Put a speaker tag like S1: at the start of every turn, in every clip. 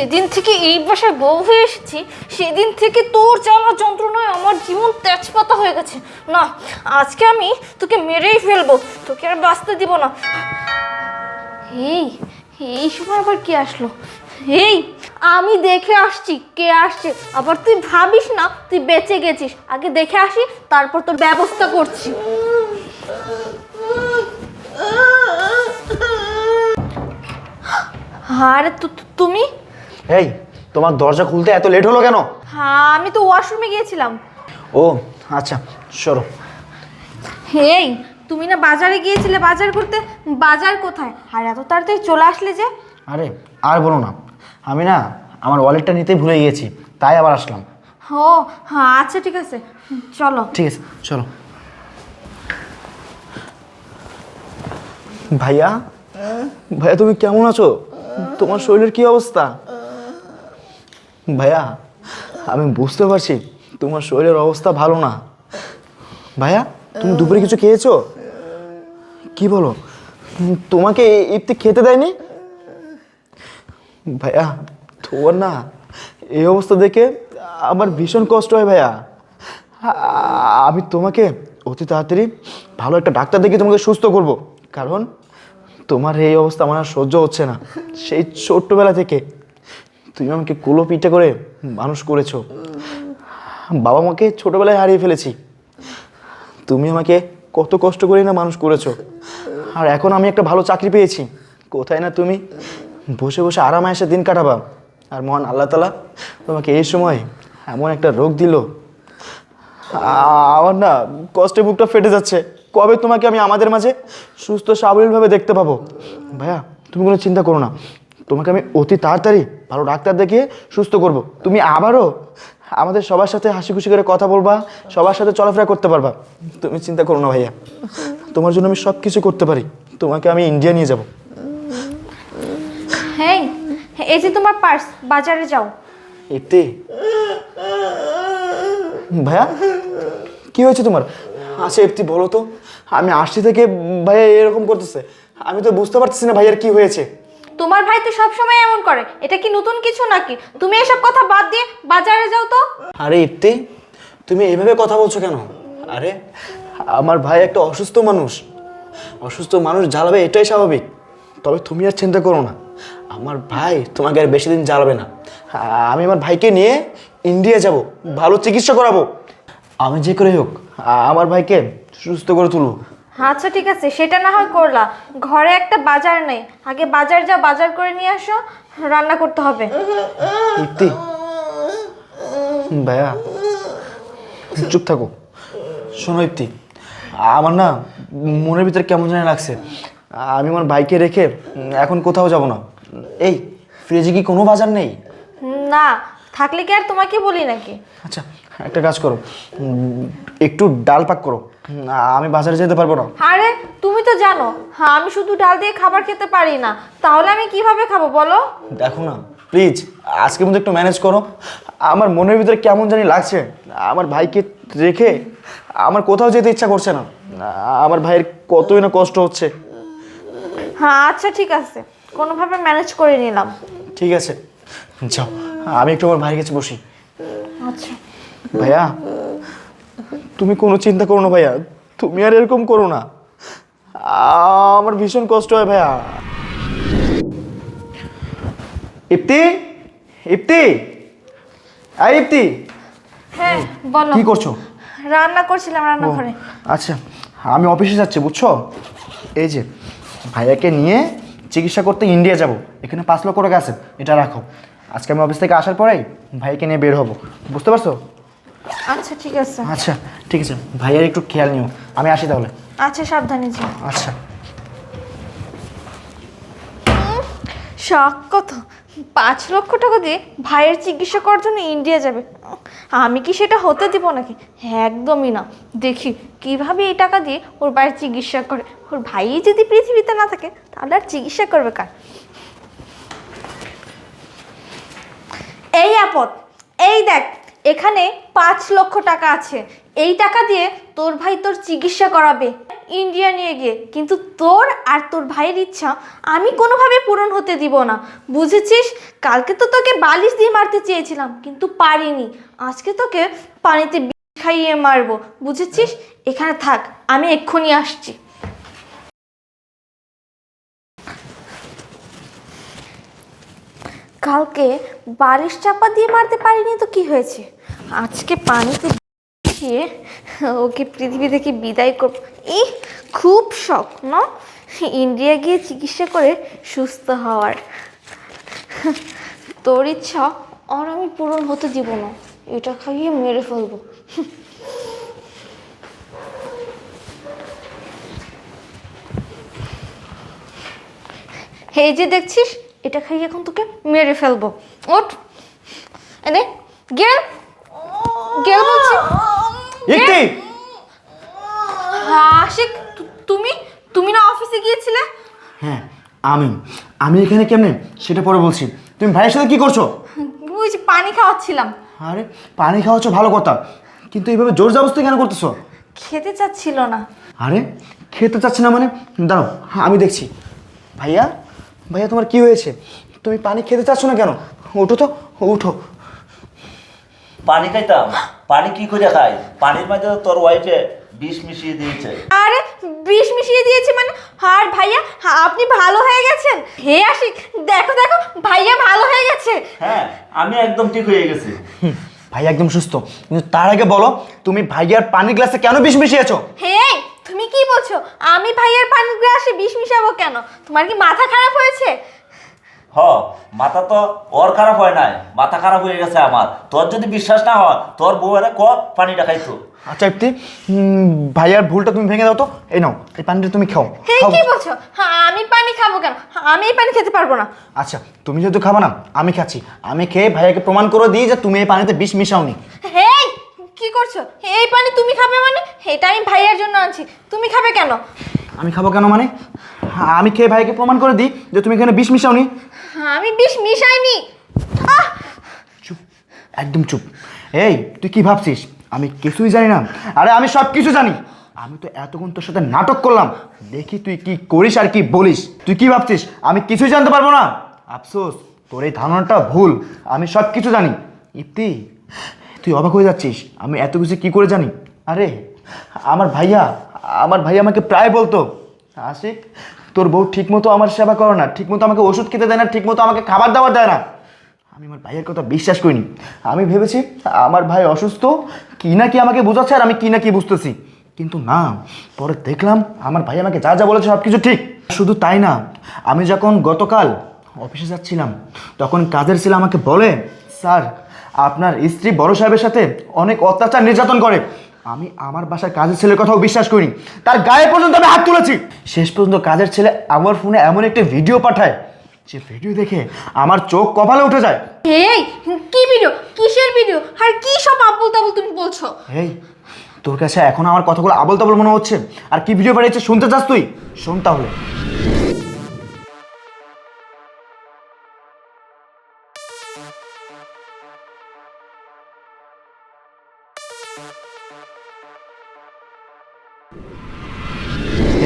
S1: যেদিন থেকে এই বাসায় বউ হয়ে এসেছি সেদিন থেকে তোর জ্বালা যন্ত্রণায় আমার জীবন তেজপাতা হয়ে গেছে। না, আজকে আমি তোকে মেরেই ফেলবো, তোকে আর বাঁচতে দিব না। এই এই সময় আবার কে আসলো? এই আমি দেখে আসছি কে আসছে, আবার তুই ভাবিস না তুই বেঁচে গেছিস। আগে দেখে আসি, তারপর তোর ব্যবস্থা করছি। আরে তুমি?
S2: এই, তোমার দরজা খুলতে এত লেট হলো কেন?
S1: হ্যাঁ, আমি তো ওয়াশরুমে গিয়েছিলাম।
S2: ও আচ্ছা, সরো।
S1: এই তুমি না বাজারে গিয়েছিলে বাজার করতে, বাজার কোথায়? আর এত তাড়াতাড়ি চলে আসলে যে?
S2: আরে আর বলো না, আমি না আমার ওয়ালেটটা নিতেই ভুলে গিয়েছি, তাই আবার আসলাম।
S1: ও হ্যাঁ, আচ্ছা ঠিক আছে, চলো।
S2: ঠিক আছে চলো। ভাইয়া, ভাইয়া তুমি কেমন আছো? তোমার শরীরের কি অবস্থা? ভাইয়া, আমি বুঝতে পারছি তোমার শরীরের অবস্থা ভালো না। ভাইয়া, তুমি দুপুরে কিছু খেয়েছো? কি বলো, তোমাকে ইফতি খেতে দেয়নি? ভাইয়া, তোমার না এই অবস্থা দেখে আমার ভীষণ কষ্ট হয় ভাইয়া। আমি তোমাকে অতি তাড়াতাড়ি ভালো একটা ডাক্তার দেখে তোমাকে সুস্থ করব, কারণ তোমার এই অবস্থা আমার আর সহ্য হচ্ছে না। সেই ছোট্টবেলা থেকে তুমি আমাকে কুলো পিঠে করে মানুষ করেছো। বাবা মাকে ছোটবেলায় হারিয়ে ফেলেছি, তুমি আমাকে কত কষ্ট করে না মানুষ করেছো। আর এখন আমি একটা ভালো চাকরি পেয়েছি, কোথায় না তুমি বসে বসে আরামে এসে দিন কাটাবা। আর মহান আল্লাহ তাআলা তোমাকে এই সময় এমন একটা রোগ দিল, আমার না কষ্টে বুকটা ফেটে যাচ্ছে। কবে তোমাকে আমি আমাদের মাঝে সুস্থ সাবলীলভাবে দেখতে পাবো? ভাইয়া, তুমি কোনো চিন্তা করো না, তোমাকে আমি অতি তাড়াতাড়ি ভালো ডাক্তার দেখিয়ে সুস্থ করব। তুমি আবারও আমাদের সবার সাথে হাসি খুশি করে কথা বলবা, সবার সাথে চলাফেরা করতে পারবা। তুমি চিন্তা করো না ভাইয়া, তোমার জন্য আমি সব কিছু করতে পারি। তোমাকে আমি ইন্ডিয়া নিয়ে যাব।
S1: হ্যাঁ, এই যে তোমার পার্স, বাজারে যাও।
S2: এতে ভাইয়া, কি হয়েছে তোমার? আচ্ছা এফতি বলো তো, আমি আসছি থেকে ভাইয়া এরকম করতেছে, আমি তো বুঝতে পারতেছি না ভাইয়ার কি হয়েছে।
S1: তোমার ভাই তো সবসময় এমন করে, এটা কি নতুন কিছু নাকি? তুমি এসব কথা বাদ দিয়ে বাজারে যাও তো।
S2: আরে ইফতি, তুমি এইভাবে কথা বলছো কেন? আরে আমার ভাই একটা অসুস্থ মানুষ, অসুস্থ মানুষ জ্বালাবে এটাই স্বাভাবিক। তবে তুমি আর চিন্তা করো না, আমার ভাই তোমাকে আর বেশি দিন জ্বালাবে না। আমি আমার ভাইকে নিয়ে ইন্ডিয়া যাব, ভালো চিকিৎসা করাবো। আমি যে করে হোক আমার ভাইকে সুস্থ করে তুলবো।
S1: আচ্ছা ঠিক আছে, সেটা না হয় করলা। ঘরে একটা বাজার নেই, আগে বাজার যাও, বাজার করে নিয়ে আসো, রান্না করতে হবে।
S2: ইফতি, ভাইয়া চুপ থাকো। শোনো ইফতি, আমার না মনের ভিতরে কেমন জানি লাগছে। আমি আমার বাইকে রেখে এখন কোথাও যাব না। এই ফ্রিজে কি কোনো বাজার নেই?
S1: না, থাকলে কি আর তোমাকে বলি নাকি?
S2: আচ্ছা একটা কাজ করো, একটু ডাল পাক করো, আমি বাজারে যেতে পারবো না।
S1: আরে তুমি তো জানো, হ্যাঁ আমি শুধু ডাল দিয়ে খাবার খেতে পারি না, তাহলে আমি কিভাবে খাবো বলো?
S2: দেখো না প্লিজ, আজকের মধ্যে একটু ম্যানেজ করো। আমার মনের ভিতরে কেমন জানি লাগছে, আমার ভাইকে রেখে আমার কোথাও যেতে ইচ্ছা করছে না। আমার ভাইয়ের কতই না কষ্ট হচ্ছে।
S1: হ্যাঁ আচ্ছা ঠিক আছে, কোনোভাবে ম্যানেজ করে নিলাম।
S2: ঠিক আছে যাও, আমি একটু আমার ভাইয়ের কাছে বসি।
S1: আচ্ছা
S2: ভাইয়া, তুমি কোনো চিন্তা করো না ভাইয়া, তুমি আর এরকম করো না, আমার ভীষণ কষ্ট হয় ভাইয়া। ইফতি, ইফতি, আই ইফতি,
S1: হ্যাঁ বলো।
S2: কি করছো?
S1: রান্না করছিলাম রান্নাঘরে।
S2: আচ্ছা, আমি অফিসে যাচ্ছি বুঝছো। এই যে ভাইয়াকে নিয়ে চিকিৎসা করতে ইন্ডিয়া যাব, এখানে 5 লক্ষ টাকা আছে, এটা রাখো। আজকে আমি অফিস থেকে আসার পরেই ভাইকে নিয়ে বের হব, বুঝতে পারছো?
S1: আচ্ছা ঠিক আছে।
S2: আচ্ছা ঠিক আছে, ভাইয়ার একটু খেয়াল নিও, আমি আসি তাহলে।
S1: আচ্ছা সাবধানে যাও।
S2: আচ্ছা।
S1: শখ কত, 5 লক্ষ টাকা দিয়ে ভাইয়ের চিকিৎসা করার জন্য ইন্ডিয়া যাবে? আমি কি সেটা হতে দিব নাকি? একদমই না। দেখি কিভাবে এই টাকা দিয়ে ওর ভাইয়ের চিকিৎসা করে। ওর ভাই যদি পৃথিবীতে না থাকে তাহলে আর চিকিৎসা করবে কার? এই আপদ, এই দেখ, এখানে 5 লক্ষ টাকা আছে। এই টাকা দিয়ে তোর ভাই তোর চিকিৎসা করাবে, ইন্ডিয়া নিয়ে গিয়ে, কিন্তু তোর আর তোর ভাইয়ের ইচ্ছা আমি কোনোভাবে পূরণ হতে দিব না, বুঝেছিস? কালকে তো তোকে বালিশ দিয়ে মারতে চেয়েছিলাম কিন্তু পারিনি, আজকে তোকে পানিতে বিষ খাইয়ে মারবো, বুঝেছিস? এখানে থাক, আমি এক্ষুনি আসছি। কালকে বালিশ চাপা দিয়ে মারতে পারিনি তো কি হয়েছে, আজকে পানিতে গিয়ে ওকে পৃথিবী থেকে বিদায় করব। এই খুব শখ না ইন্ডিয়া গিয়ে চিকিৎসা করে সুস্থ হওয়ার। তোর ইচ্ছা আর আমি পূরণ হতে দিব না, এটা খাইয়ে মেরে ফেলবো। এই যে দেখছিস, এটা খাইয়ে এখন তোকে মেরে ফেলবো। ওঠ, এনে গেল গেল বলছি।
S2: ইতি,
S1: আশিক, তুমি তুমি না অফিসে গিয়েছিলে?
S2: হ্যাঁ আমি আমি এখানে কেমনে সেটা পরে বলছি। তুমি ভাইয়ের সাথে কি করছো?
S1: ওই যে পানি খাওয়াচ্ছিলাম।
S2: আরে পানি খাওয়াচ্ছ ভালো কথা, কিন্তু এইভাবে জোর জবরদস্তি কেন করতেছো?
S1: খেতে চাচ্ছিল না।
S2: আরে খেতে চাচ্ছে না মানে? দাঁড়াও, হ্যাঁ আমি দেখছি। ভাইয়া, ভাইয়া তোমার কি হয়েছে? তুমি পানি খেতে চাচ্ছ না কেন? উঠো তো, উঠো।
S3: পানি খাইতাম, পানি কি করে খাই? পানির মাঝে তো তোর ওয়াইফে বিষ মিশিয়ে দিয়েছে।
S1: আরে বিষ মিশিয়ে দিয়েছে মানে? আর ভাইয়া আপনি ভালো হয়ে গেছেন? হে আশিক, দেখো দেখো ভাইয়া ভালো হয়ে গেছে।
S3: হ্যাঁ, আমি একদম ঠিক হয়ে গেছি।
S2: ভাইয়া একদম সুস্থ, কিন্তু তার আগে বলো তুমি ভাইয়ার পানির গ্লাসে কেন বিষ মিশিয়েছো?
S1: হে তুমি কি বলছো? আমি ভাইয়ার পানির গ্লাসে বিষ মিশাবো কেন? তোমার কি মাথা খারাপ হয়েছে?
S3: হ, মাথা তো ওর খারাপ হয় নাই, মাথা খারাপ হয়ে গেছে আমার। তোর যদি বিশ্বাস না হয় তোর বউয়েরা পানিটা খাইতো।
S2: আচ্ছা ইপ্তি, ভাইয়ার ভুলটা তুমি ভেঙে দাও তো। এই নাও, এই পানিটা তুমি খাও।
S1: হে
S2: খাও।
S1: কি বলছো? হ্যাঁ আমি পানি খাবো কেন? আমি এই পানি খেতে পারবো না।
S2: আচ্ছা তুমি যেহেতু খাবা না, আমি খাচ্ছি। আমি খেয়ে ভাইয়াকে প্রমাণ করে দিই যে তুমি এই পানিতে বিষ মিশাওনি।
S1: হে কি করছো? এই পানি তুমি খাবে মানে? এটা আমি ভাইয়ার জন্য আনছি, তুমি খাবে কেন?
S2: আমি খাবো কেন মানে? আমি খেয়ে ভাইকে প্রমাণ করে দিই যে তুমি এখানে বিষ মিশাওনি।
S1: আমি বিষ মিশাইনি। আহ!
S2: চুপ, একদম চুপ। এই তুই কি ভাবছিস আমি কিছুই জানি না? আরে আমি সব কিছু জানি। আমি তো এতক্ষণ তোর সাথে নাটক করলাম, দেখি তুই কি করিস আর কি বলিস। তুই কি ভাবছিস আমি কিছুই জানতে পারবো না? আফসোস, তোর এই ধারণাটা ভুল। আমি সব কিছু জানি। ইপ্তি, তুই অবাক হয়ে যাচ্ছিস আমি এত কিছু কি করে জানি। আরে আমার ভাইয়া আমাকে প্রায় বলতো, আশিক তোর বউ ঠিকমতো আমার সেবা করে না, ঠিকমতো আমাকে ওষুধ খেতে দেয় না, ঠিকমতো আমাকে খাবার দাবার দেয় না। আমি আমার ভাইয়ের কথা বিশ্বাস করিনি। আমি ভেবেছি আমার ভাই অসুস্থ, কি না কি আমাকে বোঝাচ্ছে আর আমি কি না কি বুঝতেছি, কিন্তু না, পরে দেখলাম আমার ভাই আমাকে যা যা বলেছে সব কিছু ঠিক। শুধু তাই না, আমি যখন গতকাল অফিসে যাচ্ছিলাম তখন কাজের ছেলে আমাকে বলে, স্যার আপনার স্ত্রী বড় সাহেবের সাথে অনেক অত্যাচার নির্যাতন করে। আমি আমার বাসার কাজের ছেলের কথাও বিশ্বাস করিনি, তার গায়ে পর্যন্ত আমি হাত তুলেছি। শেষ পর্যন্ত কাজের ছেলে আমার ফোনে এমন একটা ভিডিও পাঠায়, যে ভিডিও দেখে আমার চোখ কপালে উঠে যায়।
S1: এই কি ভিডিও? কিসের ভিডিও? আর কি সব আবল তাবল তুমি বলছো?
S2: এই তোর কাছে এখন আমার কথাগুলো আবল তাবল মনে হচ্ছে? আর কি ভিডিও পাঠিয়েছে শুনতে চাস তুই? শোন তাহলে।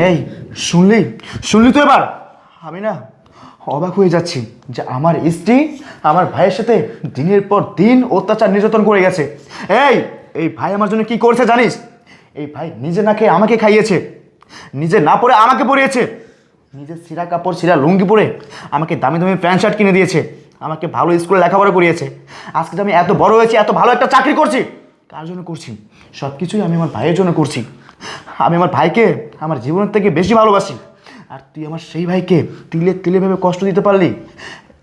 S2: এই শুনলি শুনলি তো এবার? আমি না অবাক হয়ে যাচ্ছি যে আমার স্ত্রী আমার ভাইয়ের সাথে দিনের পর দিন অত্যাচার নির্যাতন করে গেছে। এই ভাই আমার জন্য কি করেছে জানিস? এই ভাই নিজে না খেয়ে আমাকে খাইয়েছে, নিজে না পরে আমাকে পরিয়েছে, নিজের ছিঁড়া কাপড় ছিঁড়া লুঙ্গি পরে আমাকে দামি দামি প্যান্ট শার্ট কিনে দিয়েছে, আমাকে ভালো স্কুলে লেখাপড়া করিয়েছে। আজকে যে আমি এত বড় হয়েছি, এত ভালো একটা চাকরি করছি, কার জন্য করছি? সব কিছুই আমি আমার ভাইয়ের জন্য করছি। আমি আমার ভাইকে আমার জীবনের থেকে বেশি ভালোবাসি, আর তুই আমার সেই ভাইকে তিলে তিলে ভেবে কষ্ট দিতে পারলি।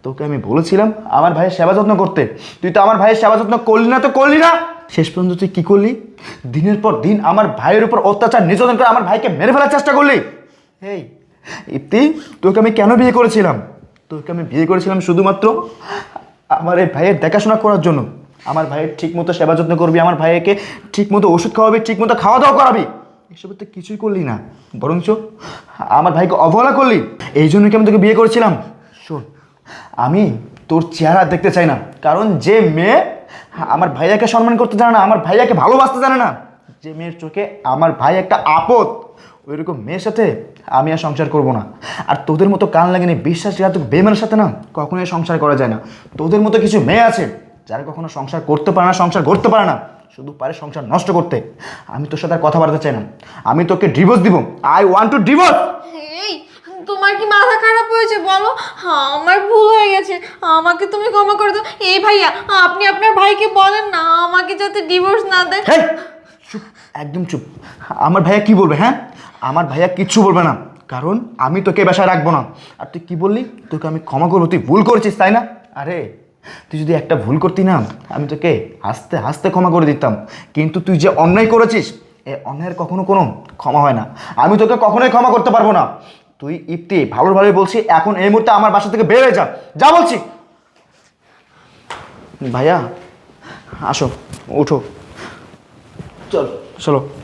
S2: তোকে আমি বলেছিলাম আমার ভাইয়ের সেবা যত্ন করতে, তুই তো আমার ভাইয়ের সেবা যত্ন করলি না, তো করলি না। শেষ পর্যন্ত তুই কী করলি? দিনের পর দিন আমার ভাইয়ের উপর অত্যাচার নির্যাতন করে আমার ভাইকে মেরে ফেলার চেষ্টা করলি। এই ইপ্তি, তোকে আমি কেন বিয়ে করেছিলাম? তোকে আমি বিয়ে করেছিলাম শুধুমাত্র আমার এই ভাইয়ের দেখাশোনা করার জন্য। আমার ভাইয়ের ঠিকমতো সেবা যত্ন করবি, আমার ভাইকে ঠিকমতো ওষুধ খাওয়াবি, ঠিকমতো খাওয়া দাওয়া করাবি। এসবের তো কিছুই করলি না, বরঞ্চ আমার ভাইকে অবহেলা করলি। এই জন্য কি আমি তোকে বিয়ে করেছিলাম? শোন, আমি তোর চেহারা দেখতে চাই না, কারণ যে মেয়ে আমার ভাইয়াকে সম্মান করতে জানে না, আমার ভাইয়াকে ভালোবাসতে জানে না, যে মেয়ের চোখে আমার ভাই একটা আপদ, ওইরকম মেয়ের সাথে আমি আর সংসার করব না। আর তোদের মতো কান লাগেনি বিশ্বাসঘাতক বেমানের সাথে না কখনোই সংসার করা যায় না। তোদের মতো কিছু মেয়ে আছে যারা কখনো সংসার করতে পারে না, সংসার করতে পারে না, শুধু পারে সংসার নষ্ট করতে। আমি তোর সাথে আর কথা বলতে চাই না, আমি তোকে ডিভোর্স দিব। I want to divorce.
S1: এই তোমার কি মাথা খারাপ হয়েছে বলো? আমার ভুল হয়ে গেছে, আমাকে তুমি ক্ষমা করে দাও। এই ভাইয়া, আপনি আপনার ভাইকে বলেন না আমাকে যাতে ডিভোর্স না দেয়।
S2: হেই, চুপ, একদম চুপ। আমার ভাইয়া কি বলবে? হ্যাঁ, আমার ভাইয়া কিচ্ছু বলবে না, কারণ আমি তোকে বাসায় রাখবো না। আর তুই কি বললি তোকে আমি ক্ষমা করবো? তুই ভুল করেছিস তাই না? আরে তুই যদি একটা ভুল করতি না আমি তোকে আস্তে আস্তে ক্ষমা করে দিতাম, কিন্তু তুই যে অন্যায় করেছিস এই অন্যায়ের কখনো কোনো ক্ষমা হয় না। আমি তোকে কখনোই ক্ষমা করতে পারবো না। তুই ইপ্তি ভালোভাবে বলছি, এখন এই মুহূর্তে আমার বাসা থেকে বের হয়ে যা, যা বলছি। ভাইয়া আসো, উঠো, চল চলো।